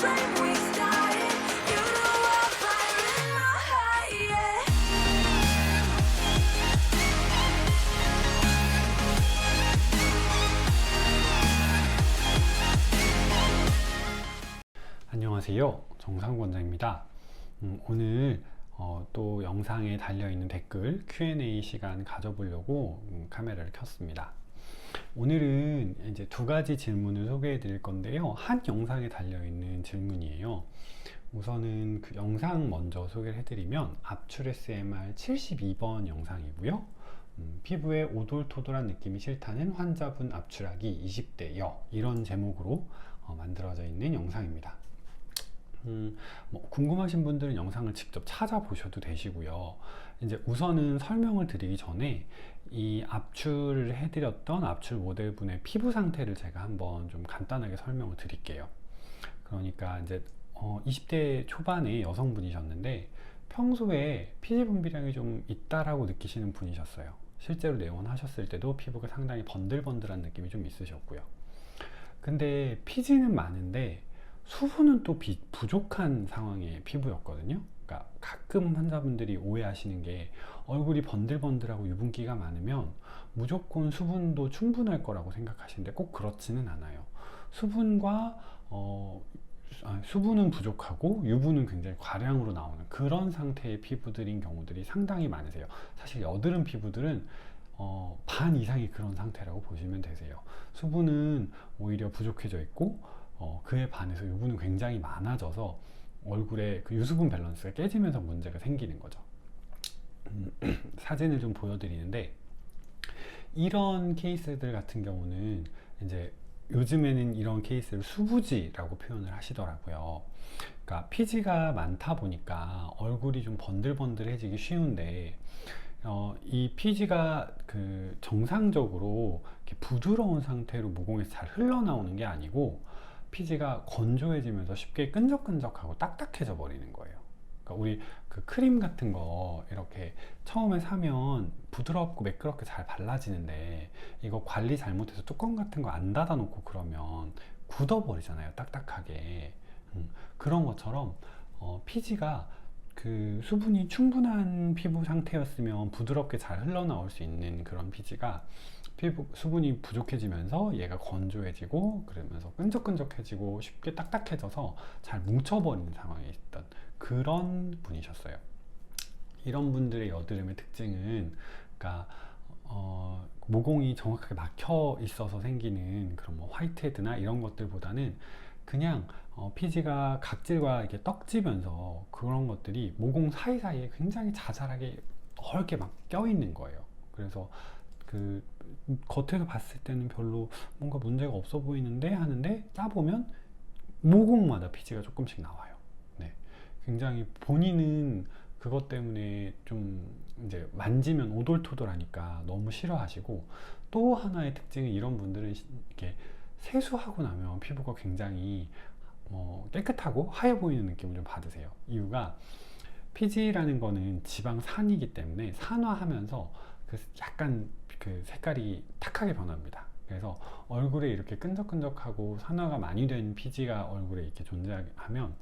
flame we started. You know I'm fire in my heart, yeah. 안녕하세요, 정상권장입니다. 오늘 또 영상에 달려있는 댓글 Q&A 시간 가져보려고 카메라를 켰습니다. 오늘은 이제 두 가지 질문을 소개해 드릴 건데요, 한 영상에 달려있는 질문이에요. 우선은 그 영상 먼저 소개를 해드리면 압출 SMR 72번 영상이고요. 피부에 오돌토돌한 느낌이 싫다는 환자분 압출하기 20대 여, 이런 제목으로 만들어져 있는 영상입니다. 궁금하신 분들은 영상을 직접 찾아보셔도 되시고요. 이제 우선은 설명을 드리기 전에 이 압출을 해드렸던 압출 모델분의 피부 상태를 제가 한번 좀 간단하게 설명을 드릴게요. 그러니까 이제 20대 초반의 여성분이셨는데 평소에 피지 분비량이 좀 있다라고 느끼시는 분이셨어요. 실제로 내원하셨을 때도 피부가 상당히 번들번들한 느낌이 좀 있으셨고요. 근데 피지는 많은데 수분은 또 부족한 상황의 피부였거든요. 그러니까 가끔 환자분들이 오해하시는 게 얼굴이 번들번들하고 유분기가 많으면 무조건 수분도 충분할 거라고 생각하시는데 꼭 그렇지는 않아요. 수분은 부족하고 유분은 굉장히 과량으로 나오는 그런 상태의 피부들인 경우들이 상당히 많으세요. 사실 여드름 피부들은 반 이상이 그런 상태라고 보시면 되세요. 수분은 오히려 부족해져 있고 그에 반해서 유분은 굉장히 많아져서 얼굴에 그 유수분 밸런스가 깨지면서 문제가 생기는 거죠. 사진을 좀 보여드리는데, 이런 케이스들 같은 경우는 이제 요즘에는 이런 케이스를 수부지라고 표현을 하시더라고요. 그러니까 피지가 많다 보니까 얼굴이 좀 번들번들해지기 쉬운데 이 피지가 그 정상적으로 이렇게 부드러운 상태로 모공에서 잘 흘러나오는 게 아니고 피지가 건조해지면서 쉽게 끈적끈적하고 딱딱해져 버리는 거예요. 그러니까 우리 그 크림 같은 거 이렇게 처음에 사면 부드럽고 매끄럽게 잘 발라지는데 이거 관리 잘못해서 뚜껑 같은 거 안 닫아 놓고 그러면 굳어 버리잖아요, 딱딱하게. 그런 것처럼 피지가 그 수분이 충분한 피부 상태였으면 부드럽게 잘 흘러나올 수 있는 그런 피지가 피부 수분이 부족해지면서 얘가 건조해지고 그러면서 끈적끈적해지고 쉽게 딱딱해져서 잘 뭉쳐버리는 상황에 있던 그런 분이셨어요. 이런 분들의 여드름의 특징은 그러니까 모공이 정확하게 막혀 있어서 생기는 그런 뭐 화이트헤드나 이런 것들보다는 그냥 피지가 각질과 이렇게 떡지면서 그런 것들이 모공 사이사이에 굉장히 자잘하게 넓게 막 껴있는 거예요. 그래서 그 겉에서 봤을 때는 별로 뭔가 문제가 없어 보이는데 하는데 짜보면 모공마다 피지가 조금씩 나와요. 네. 굉장히 본인은 그것 때문에 좀 이제 만지면 오돌토돌하니까 너무 싫어하시고, 또 하나의 특징은 이런 분들은 이렇게 세수하고 나면 피부가 굉장히 깨끗하고 하얘 보이는 느낌을 좀 받으세요. 이유가 피지라는 거는 지방산이기 때문에 산화하면서 그 약간 그 색깔이 탁하게 변합니다. 그래서 얼굴에 이렇게 끈적끈적하고 산화가 많이 된 피지가 얼굴에 이렇게 존재하면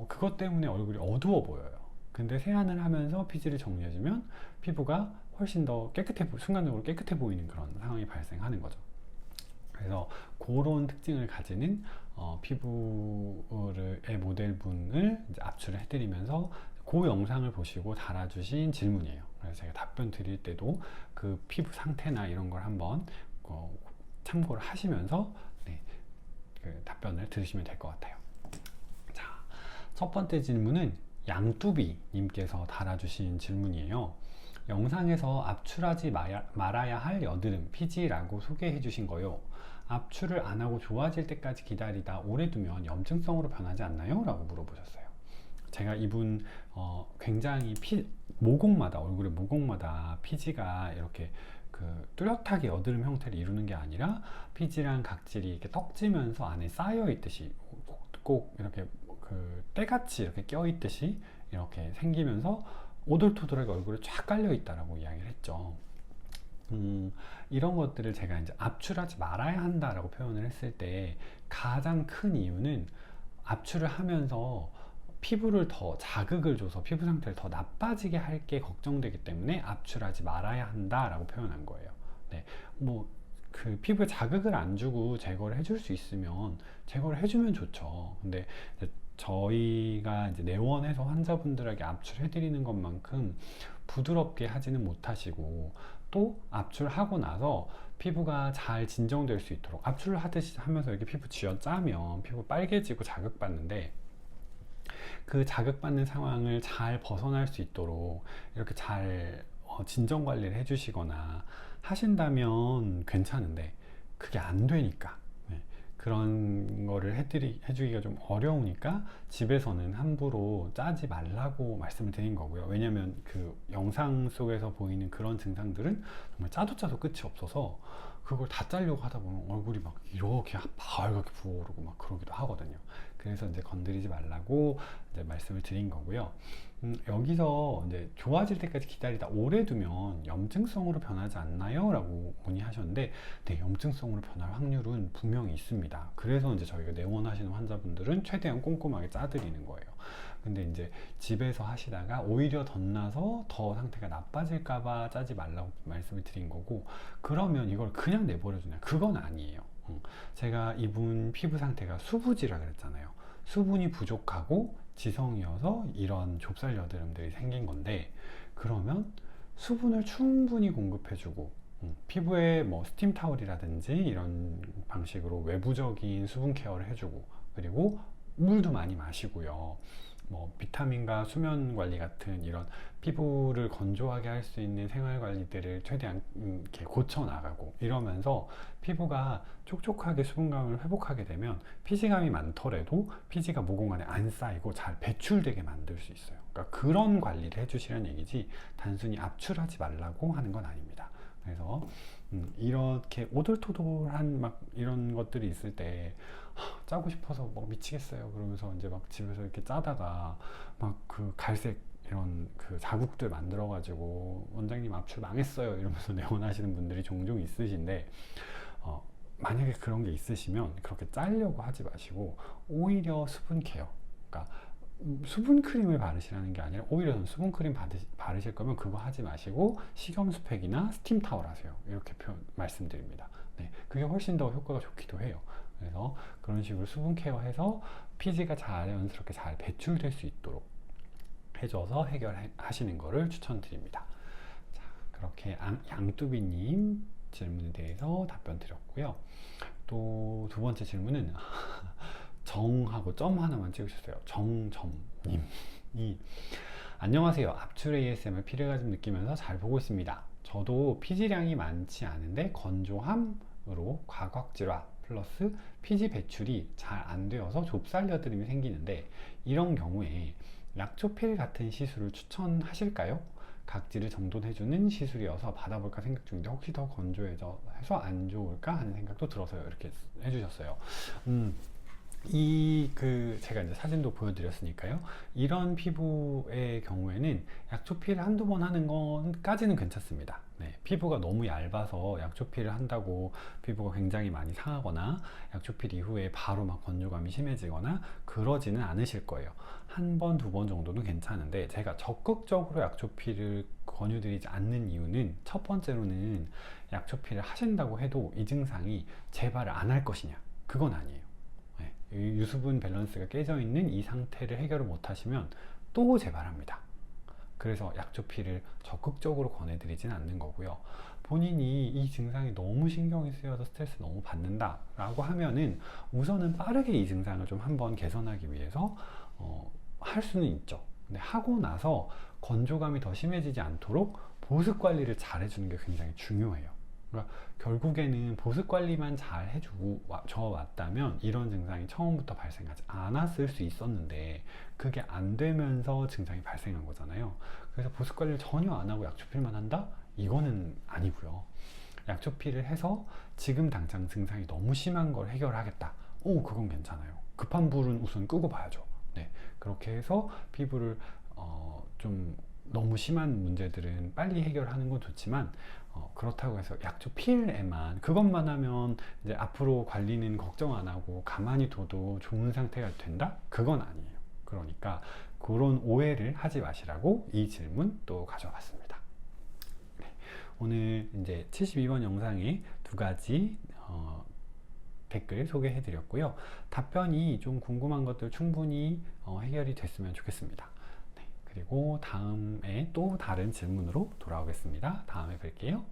그것 때문에 얼굴이 어두워 보여요. 근데 세안을 하면서 피지를 정리해주면 피부가 훨씬 더 순간적으로 깨끗해 보이는 그런 상황이 발생하는 거죠. 그래서 그런 특징을 가지는 피부의 모델분을 이제 압출을 해드리면서 그 영상을 보시고 달아주신 질문이에요. 그래서 제가 답변 드릴 때도 그 피부 상태나 이런 걸 한번 참고를 하시면서 그 답변을 들으시면 될 것 같아요. 자, 첫 번째 질문은 양뚜비 님께서 달아주신 질문이에요. 영상에서 압출하지 말아야 할 여드름 피지라고 소개해 주신 거요. 압출을 안 하고 좋아질 때까지 기다리다 오래 두면 염증성으로 변하지 않나요? 라고 물어보셨어요. 제가 이분 굉장히 모공마다, 얼굴의 모공마다 피지가 이렇게 그 뚜렷하게 여드름 형태를 이루는 게 아니라 피지랑 각질이 이렇게 떡지면서 안에 쌓여 있듯이 꼭 이렇게 그 때같이 이렇게 껴 있듯이 이렇게 생기면서 오돌토돌하게 얼굴에 쫙 깔려 있다라고 이야기를 했죠. 이런 것들을 제가 이제 압출하지 말아야 한다라고 표현을 했을 때 가장 큰 이유는 압출을 하면서 피부를 더 자극을 줘서 피부 상태를 더 나빠지게 할 게 걱정되기 때문에 압출하지 말아야 한다라고 표현한 거예요. 네, 뭐 그 피부에 자극을 안 주고 제거를 해줄 수 있으면 제거를 해주면 좋죠. 근데 이제 저희가 이제 내원해서 환자분들에게 압출해드리는 것만큼 부드럽게 하지는 못하시고, 또 압출하고 나서 피부가 잘 진정될 수 있도록, 압출을 하듯이 하면서 이렇게 피부 쥐어 짜면 피부 빨개지고 자극받는데, 그 자극받는 상황을 잘 벗어날 수 있도록 이렇게 잘 진정 관리를 해주시거나 하신다면 괜찮은데, 그게 안 되니까, 네, 그런 거를 해주기가 좀 어려우니까 집에서는 함부로 짜지 말라고 말씀을 드린 거고요. 왜냐면 그 영상 속에서 보이는 그런 증상들은 정말 짜도 짜도 끝이 없어서 그걸 다 짜려고 하다 보면 얼굴이 막 이렇게 빨갛게 부어오르고 막 그러기도 하거든요. 그래서 이제 건드리지 말라고 이제 말씀을 드린 거고요. 여기서 이제 좋아질 때까지 기다리다 오래 두면 염증성으로 변하지 않나요? 라고 문의하셨는데, 네, 염증성으로 변할 확률은 분명히 있습니다. 그래서 이제 저희가 내원하시는 환자분들은 최대한 꼼꼼하게 짜드리는 거예요. 근데 이제 집에서 하시다가 오히려 덧나서 더 상태가 나빠질까봐 짜지 말라고 말씀을 드린 거고, 그러면 이걸 그냥 내버려 두냐? 그건 아니에요. 제가 이분 피부 상태가 수부지라 그랬잖아요. 수분이 부족하고 지성이어서 이런 좁쌀 여드름들이 생긴 건데, 그러면 수분을 충분히 공급해주고, 피부에 뭐 스팀 타올이라든지 이런 방식으로 외부적인 수분 케어를 해주고, 그리고 물도 많이 마시고요. 뭐 비타민과 수면 관리 같은 이런 피부를 건조하게 할 수 있는 생활 관리들을 최대한 이렇게 고쳐 나가고 이러면서 피부가 촉촉하게 수분감을 회복하게 되면 피지감이 많더라도 피지가 모공 안에 안 쌓이고 잘 배출되게 만들 수 있어요. 그러니까 그런 관리를 해주시라는 얘기지, 단순히 압출하지 말라고 하는 건 아닙니다. 그래서 이렇게 오돌토돌한 막 이런 것들이 있을 때 짜고 싶어서 막 미치겠어요. 그러면서 이제 막 집에서 이렇게 짜다가 막 그 갈색 이런 그 자국들 만들어 가지고 원장님 압출 망했어요 이러면서 내원하시는 분들이 종종 있으신데, 만약에 그런 게 있으시면 그렇게 짜려고 하지 마시고 오히려 수분 케어, 그러니까 수분 크림을 바르시라는 게 아니라 오히려 수분 크림 바르실 거면 그거 하지 마시고 식염수팩이나 스팀 타월 하세요. 이렇게 말씀드립니다. 네, 그게 훨씬 더 효과가 좋기도 해요. 그래서 그런 식으로 수분 케어해서 피지가 자연스럽게 잘 배출될 수 있도록 해줘서 해결하시는 거를 추천드립니다. 자, 그렇게 양뚜비님 질문에 대해서 답변 드렸고요. 또 두 번째 질문은 정하고 점 하나만 찍으셨어요. 정점님이 안녕하세요. 압출 ASMR 피로가 좀 느끼면서 잘 보고 있습니다. 저도 피지량이 많지 않은데 건조함으로 과각질화 플러스 피지 배출이 잘 안 되어서 좁쌀 여드름이 생기는데, 이런 경우에 약초필 같은 시술을 추천하실까요? 각질을 정돈해주는 시술이어서 받아볼까 생각 중인데 혹시 더 건조해서 해서 안 좋을까 하는 생각도 들어서요. 이렇게 해주셨어요. 제가 이제 사진도 보여드렸으니까요. 이런 피부의 경우에는 약초필 한두 번 하는 것까지는 괜찮습니다. 네, 피부가 너무 얇아서 약초필을 한다고 피부가 굉장히 많이 상하거나 약초필 이후에 바로 막 건조감이 심해지거나 그러지는 않으실 거예요. 한 번, 두 번 정도는 괜찮은데, 제가 적극적으로 약초필을 권유드리지 않는 이유는 첫 번째로는 약초필을 하신다고 해도 이 증상이 재발을 안 할 것이냐? 그건 아니에요. 유수분 밸런스가 깨져 있는 이 상태를 해결을 못 하시면 또 재발합니다. 그래서 약초필을 적극적으로 권해드리지는 않는 거고요. 본인이 이 증상이 너무 신경이 쓰여서 스트레스 너무 받는다 라고 하면은 우선은 빠르게 이 증상을 좀 한번 개선하기 위해서 할 수는 있죠. 근데 하고 나서 건조감이 더 심해지지 않도록 보습 관리를 잘 해주는 게 굉장히 중요해요. 그러니까 결국에는 보습 관리만 잘 해주고 왔다면 이런 증상이 처음부터 발생하지 않았을 수 있었는데, 그게 안 되면서 증상이 발생한 거잖아요. 그래서 보습 관리를 전혀 안 하고 약초필만 한다? 이거는 아니고요. 약초필을 해서 지금 당장 증상이 너무 심한 걸 해결하겠다. 그건 괜찮아요. 급한 불은 우선 끄고 봐야죠. 네, 그렇게 해서 피부를 좀 너무 심한 문제들은 빨리 해결하는 건 좋지만 그렇다고 해서 약초 필에만 그것만 하면 이제 앞으로 관리는 걱정 안 하고 가만히 둬도 좋은 상태가 된다? 그건 아니에요. 그러니까 그런 오해를 하지 마시라고 이 질문 또 가져왔습니다. 네, 오늘 이제 72번 영상에 두 가지 댓글 소개해 드렸고요. 답변이 좀 궁금한 것들 충분히 해결이 됐으면 좋겠습니다. 네, 그리고 다음에 또 다른 질문으로 돌아오겠습니다. 다음에 뵐게요.